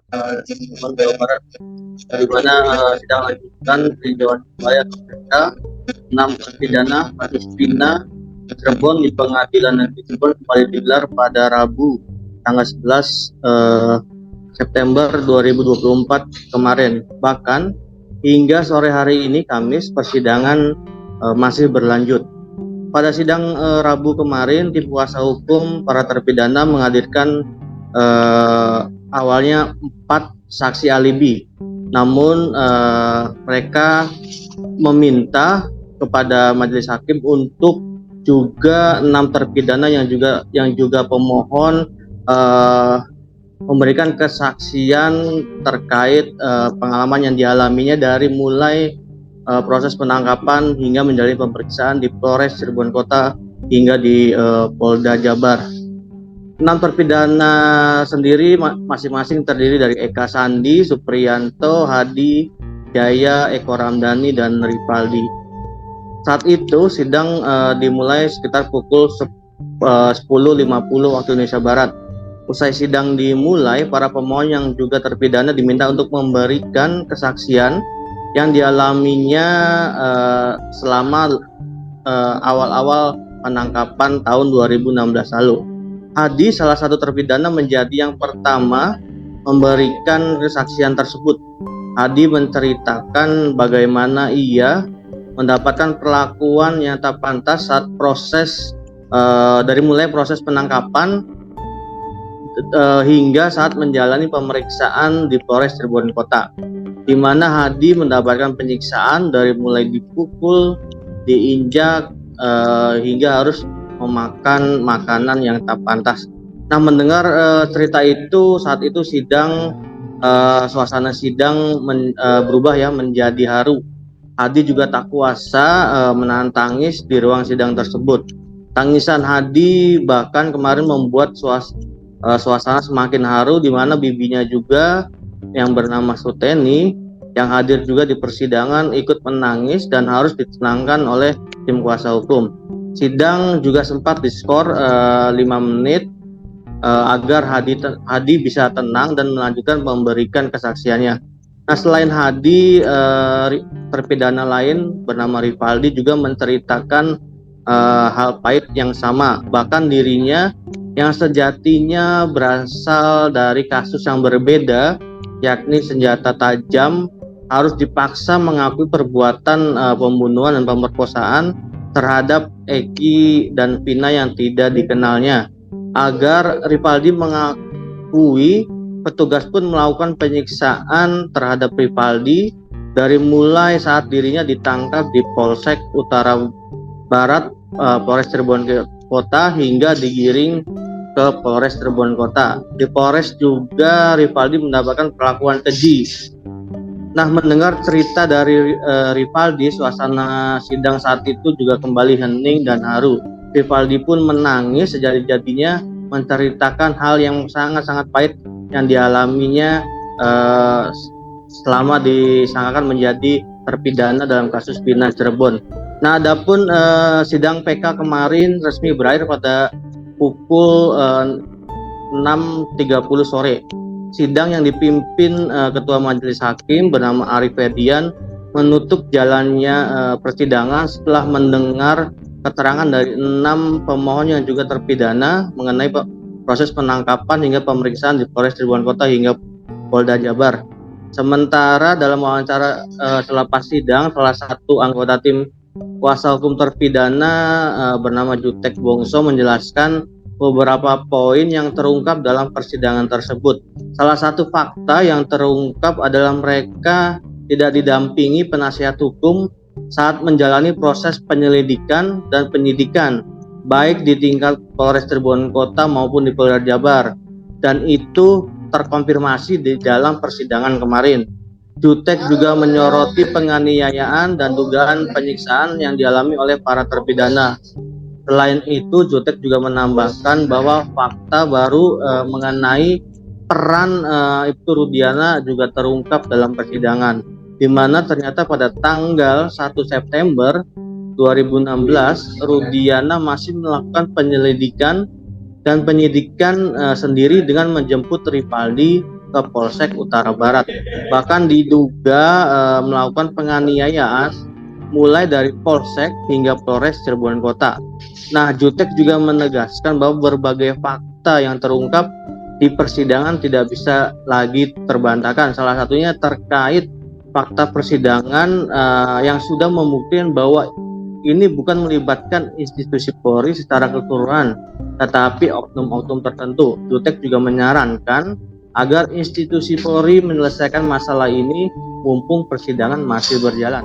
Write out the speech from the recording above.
Cirebon, Jawa Barat, di mana sidang lanjutan peninjauan kembali atau PK 6 terpidana kasus Pina Cirebon di Pengadilan Negeri Cirebon kembali digelar pada Rabu tanggal 11 September 2024 kemarin. Bahkan hingga sore hari ini Kamis persidangan masih berlanjut. Pada sidang Rabu kemarin, tim kuasa hukum para terpidana menghadirkan awalnya 4 saksi alibi. Namun mereka meminta kepada majelis hakim untuk juga 6 terpidana yang juga pemohon memberikan kesaksian terkait pengalaman yang dialaminya dari mulai proses penangkapan hingga menjalani pemeriksaan di Polres Cirebon Kota hingga di Polda Jabar. 6 terpidana sendiri masing-masing terdiri dari Eka Sandi, Supriyanto, Hadi, Jaya, Eko Ramdhani, dan Rivaldi. Saat itu sidang dimulai sekitar pukul 10.50 waktu Indonesia Barat. Usai sidang dimulai, para pemohon yang juga terpidana diminta untuk memberikan kesaksian yang dialaminya selama awal-awal penangkapan tahun 2016 lalu. Hadi, salah satu terpidana, menjadi yang pertama memberikan kesaksian tersebut. Hadi menceritakan bagaimana ia mendapatkan perlakuan yang tak pantas saat proses dari mulai proses penangkapan hingga saat menjalani pemeriksaan di Polres Cirebon Kota, di mana Hadi mendapatkan penyiksaan dari mulai dipukul, diinjak, hingga harus memakan makanan yang tak pantas. Nah, mendengar cerita itu, saat itu suasana sidang berubah ya menjadi haru. Hadi juga tak kuasa menahan tangis di ruang sidang tersebut. Tangisan Hadi bahkan kemarin membuat suasana semakin haru, di mana bibinya juga yang bernama Suteni yang hadir juga di persidangan ikut menangis dan harus ditenangkan oleh tim kuasa hukum. Sidang juga sempat diskor 5 menit agar Hadi bisa tenang dan melanjutkan memberikan kesaksiannya. Nah, selain Hadi, terpidana lain bernama Rivaldi juga menceritakan hal pahit yang sama. Bahkan dirinya yang sejatinya berasal dari kasus yang berbeda, yakni senjata tajam, harus dipaksa mengakui perbuatan pembunuhan dan pemerkosaan terhadap Eki dan Vina yang tidak dikenalnya. Agar Rivaldi mengakui, petugas pun melakukan penyiksaan terhadap Rivaldi dari mulai saat dirinya ditangkap di Polsek Utara Barat Polres Cirebon Kota hingga digiring ke Polres Cirebon Kota. Di Polres juga Rivaldi mendapatkan perlakuan keji. Nah, mendengar cerita dari Rivaldi, suasana sidang saat itu juga kembali hening dan haru. Rivaldi pun menangis sejadi-jadinya menceritakan hal yang sangat-sangat pahit yang dialaminya selama disangkakan menjadi terpidana dalam kasus Pina Cirebon. Nah, adapun sidang PK kemarin resmi berakhir pada pukul 6.30 sore. Sidang yang dipimpin Ketua Majelis Hakim bernama Arif Ferdian menutup jalannya persidangan setelah mendengar keterangan dari 6 pemohon yang juga terpidana mengenai proses penangkapan hingga pemeriksaan di Polres Cirebon Kota hingga Polda Jabar. Sementara dalam wawancara selepas sidang, salah satu anggota tim kuasa hukum terpidana bernama Jutek Bongso menjelaskan beberapa poin yang terungkap dalam persidangan tersebut. Salah satu fakta yang terungkap adalah mereka tidak didampingi penasihat hukum saat menjalani proses penyelidikan dan penyidikan, baik di tingkat Polres Cirebon Kota maupun di Polda Jabar, dan itu terkonfirmasi di dalam persidangan kemarin. Jutek juga menyoroti penganiayaan dan dugaan penyiksaan yang dialami oleh para terpidana. Selain itu, Jutek juga menambahkan bahwa fakta baru mengenai peran Ibtu Rudiana juga terungkap dalam persidangan, di mana ternyata pada tanggal 1 September 2016 Rudiana masih melakukan penyelidikan dan penyidikan sendiri dengan menjemput Rivaldi ke Polsek Utara Barat. Bahkan diduga melakukan penganiayaan mulai dari Polsek hingga Polres Cirebon Kota. Nah, Jutek juga menegaskan bahwa berbagai fakta yang terungkap di persidangan tidak bisa lagi terbantahkan. Salah satunya terkait fakta persidangan yang sudah membuktikan bahwa ini bukan melibatkan institusi Polri secara keseluruhan, tetapi oknum-oknum tertentu. Jutek juga menyarankan agar institusi Polri menyelesaikan masalah ini mumpung persidangan masih berjalan.